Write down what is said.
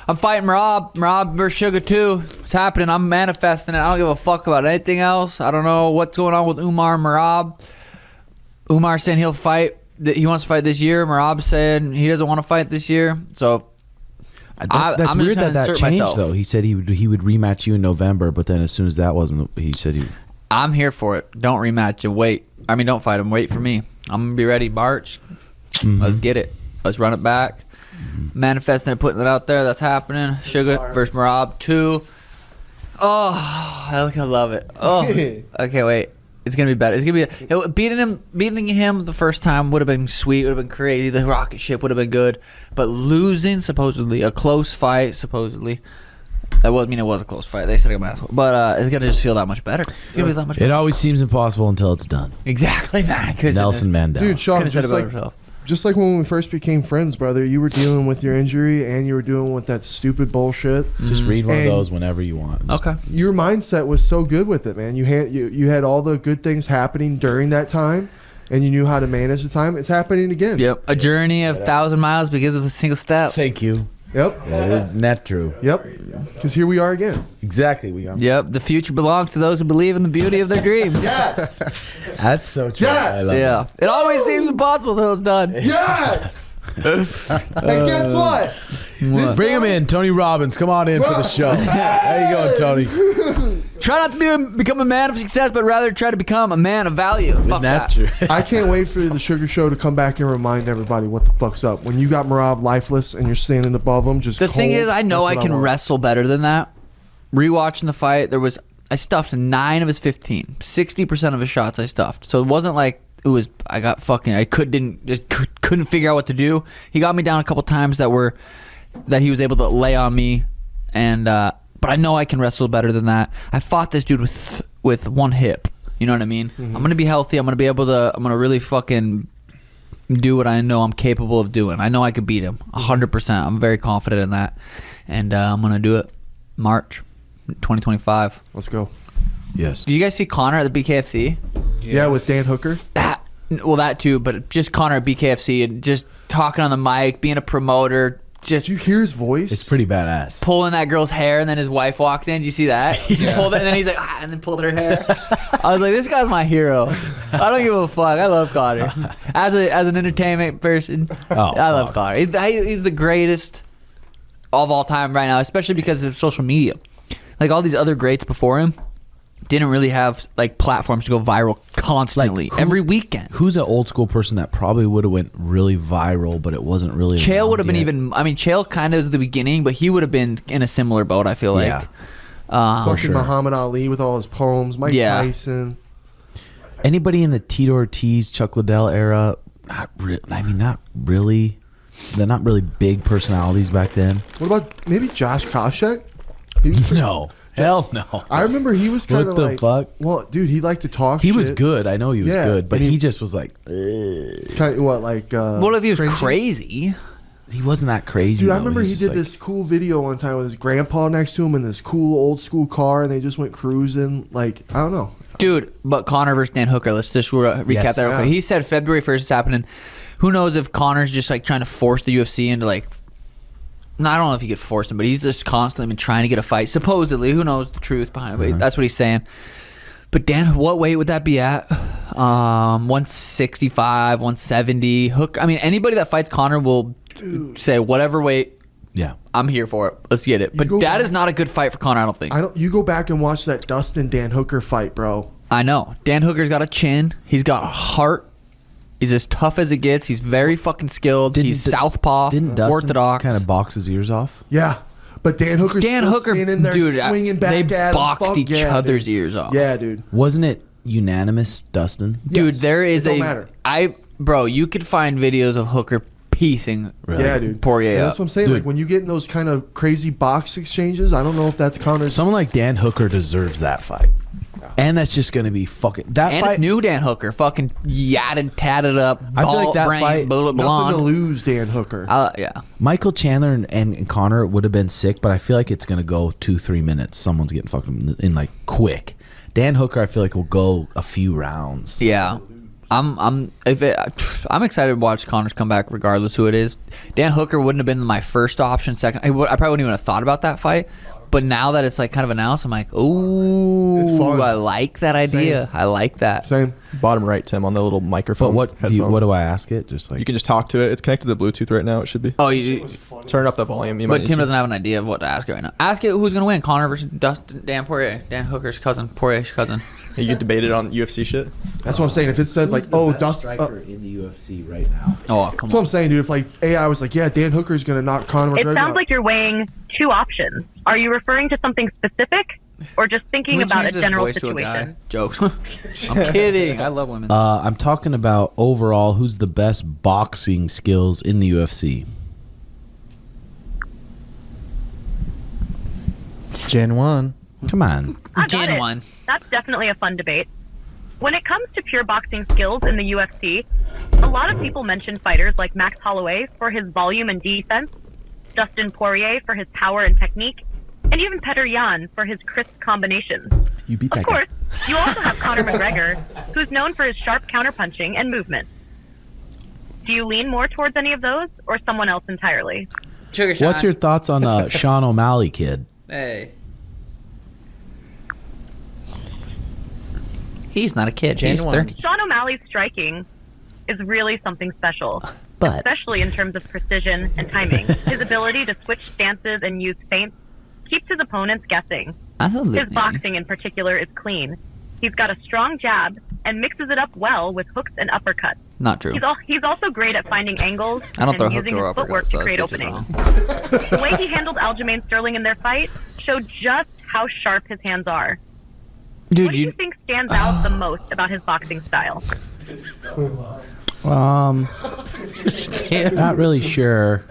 I'm fighting MERAB versus SUGA 2. It's happening. I'm manifesting it. I don't give a fuck about anything else. I don't know what's going on with Umar and MERAB. Umar saying he'll fight. He wants to fight this year. MERAB saying he doesn't want to fight this year. So that's I'm weird just that changed myself. though. He said he would rematch you in November, but then as soon as that wasn't, he said he. I'm here for it. Don't rematch and wait. I mean, don't fight him. Wait for me. I'm gonna be ready. March. Let's get it. Let's run it back. Manifesting it, putting it out there. That's happening. SUGA versus MERAB 2. Oh, I love it. Oh, I can't wait. It's gonna be better. It's gonna be beating him the first time would have been sweet. Would have been crazy. The rocket ship would have been good. But losing supposedly a close fight. Supposedly, it was a close fight. They said I'm an asshole. But it's gonna just feel that much better. It's gonna be that much better. It always seems impossible until it's done. Exactly, man. Nelson Mandela. Dude, Sean, just like when we first became friends, brother, you were dealing with your injury and you were dealing with that stupid bullshit. Just read one of those whenever you want. Okay. Your mindset was so good with it, man. You had all the good things happening during that time, and you knew how to manage the time. It's happening again. Yep. A journey of 1,000 miles because of a single step. Thank you. Yep. That is not true. Yep. Because here we are again. Exactly. We are. Yep. The future belongs to those who believe in the beauty of their dreams. Yes. That's so true. Yes. I love Yeah. It always seems impossible until it's done. Yes. And guess what? Bring him in, Tony Robbins. Come on in for the show. There you go, Tony. Try not to become a man of success, but rather try to become a man of value. Fuck that. True? I can't wait for the Sugar Show to come back and remind everybody what the fuck's up. When you got MERAB lifeless and you're standing above him, just The thing is, I know I can wrestle better than that. Rewatching the fight, I stuffed 9 of his 15. 60% of his shots I stuffed. So it wasn't like I couldn't figure out what to do. He got me down a couple times that he was able to lay on me, and but I know I can wrestle better than that. I fought this dude with one hip. You know what I mean? I'm gonna be healthy. I'm gonna really fucking do what I know I'm capable of doing. I know I could beat him 100%. I'm very confident in that, and I'm gonna do it. March 2025. Let's go. Yes. Did you guys see Conor at the BKFC? Yeah, with Dan Hooker. That too, but just Conor at BKFC and just talking on the mic, being a promoter. Just Did you hear his voice? It's pretty badass. pulling that girl's hair, and then his wife walked in. Did you see that? He pulled it, and then he's like, and then pulled her hair. I was like, this guy's my hero. I don't give a fuck. I love Conor. As an entertainment person, I love Conor. He's the greatest of all time right now, especially because of social media. Like all these other greats before him didn't really have like platforms to go viral constantly every weekend. Who's an old school person that probably would have went really viral, but it wasn't really? Chael would have been even. I mean, Chael kind of was the beginning, but he would have been in a similar boat. I feel like. Fucking Muhammad Ali with all his poems. Mike Tyson. Anybody in the Tito Ortiz, Chuck Liddell era? Not really. They're not really big personalities back then. What about maybe Josh Koscheck? No. Hell no. I remember he was kind of like, fuck? Well, dude, he liked to talk. He was good. I know he was good, but he just was like, kind of, what, like? What if he was crazy? He wasn't that crazy. Dude, I remember he did this cool video one time with his grandpa next to him in this cool old school car, and they just went cruising. Like, I don't know. Dude, but Conor versus Dan Hooker. Let's just recap that real quick. He said February 1st is happening. Who knows if Conor's just like trying to force the UFC into like. No, I don't know if he could force him, but he's just constantly been trying to get a fight. Supposedly, who knows the truth behind it? But that's what he's saying. But Dan, what weight would that be at? 165, 170. I mean, anybody that fights Conor will say whatever weight. Yeah, I'm here for it. Let's get it. But that is not a good fight for Conor, I don't think. You go back and watch that Dustin Dan Hooker fight, bro. I know. Dan Hooker's got a chin. He's got heart. He's as tough as it gets. He's very fucking skilled. He's southpaw, Didn't Dustin orthodox. kind of box his ears off? Yeah. But Dan Hooker in there swinging back at him. They boxed each other's ears off. Yeah, dude. Wasn't it unanimous, Dustin? Dude, there is it don't matter. Bro, you could find videos of Hooker piecing Poirier That's what I'm saying. Dude. Like when you get in those kind of crazy box exchanges, I don't know if that's Conor. Someone like Dan Hooker deserves that fight. And that's just going to be fucking... That and fight, it's new Dan Hooker. Fucking yadded, tatted up. I feel like that fight... Nothing to lose, Dan Hooker. Yeah. Michael Chandler and Conor would have been sick, but I feel like it's going to go 2-3 minutes. Someone's getting fucking in like quick. Dan Hooker, I feel like will go a few rounds. Yeah. I'm excited to watch Conor's comeback regardless who it is. Dan Hooker wouldn't have been my first option. Second, I probably wouldn't even have thought about that fight. But now that it's like kind of announced, I'm like, ooh, It's fun. I like that idea. Same. I like that. Same. Bottom right, Tim, on the little microphone. But headphone. what do I ask it? Just like You can just talk to it. It's connected to the Bluetooth right now. It should be. Oh, you, Turn up the volume. You but might Tim need doesn't have an idea of what to ask right now. Ask it who's going to win, Conor versus Dan Poirier. Dan Hooker's cousin, Poirier's cousin. to. You get debated on UFC shit. That's what I'm saying. If it says like, oh, Dustin. in the UFC right now. Oh, come That's what on. I'm saying, dude. If like AI was like, yeah, Dan Hooker's gonna knock Conor It McGregor sounds out. like you're weighing two options. Are you referring to something specific or just Can thinking we about a change this general voice to a guy? situation? Jokes. I'm kidding. I love women. I'm talking about overall who's the best boxing skills in the UFC. Gen 1. Come on. I got Gen it. 1. That's definitely a fun debate. When it comes to pure boxing skills in the UFC, a lot of people mention fighters like Max Holloway for his volume and defense, Dustin Poirier for his power and technique, and even Petr Yan for his crisp combinations. You beat Of that guy. course, you also have Conor McGregor, who's known for his sharp counterpunching and movement. Do you lean more towards any of those or someone else entirely? Sugar Sean. What's your thoughts on Sean O'Malley kid? Hey. He's not a kid. Gen He's 1. 30. Sean O'Malley's striking is really something special, But especially in terms of precision and timing. His ability to switch stances and use feints keeps his opponents guessing. Absolutely. His boxing in particular is clean. He's got a strong jab and mixes it up well with hooks and uppercuts. Not true. He's also great at finding angles I don't throw and hook using or his footwork uppercuts, to so create that's openings. wrong. The way he handled Aljamain Sterling in their fight showed just how sharp his hands are. Dude, What do you think stands out the most about his boxing style? not really sure.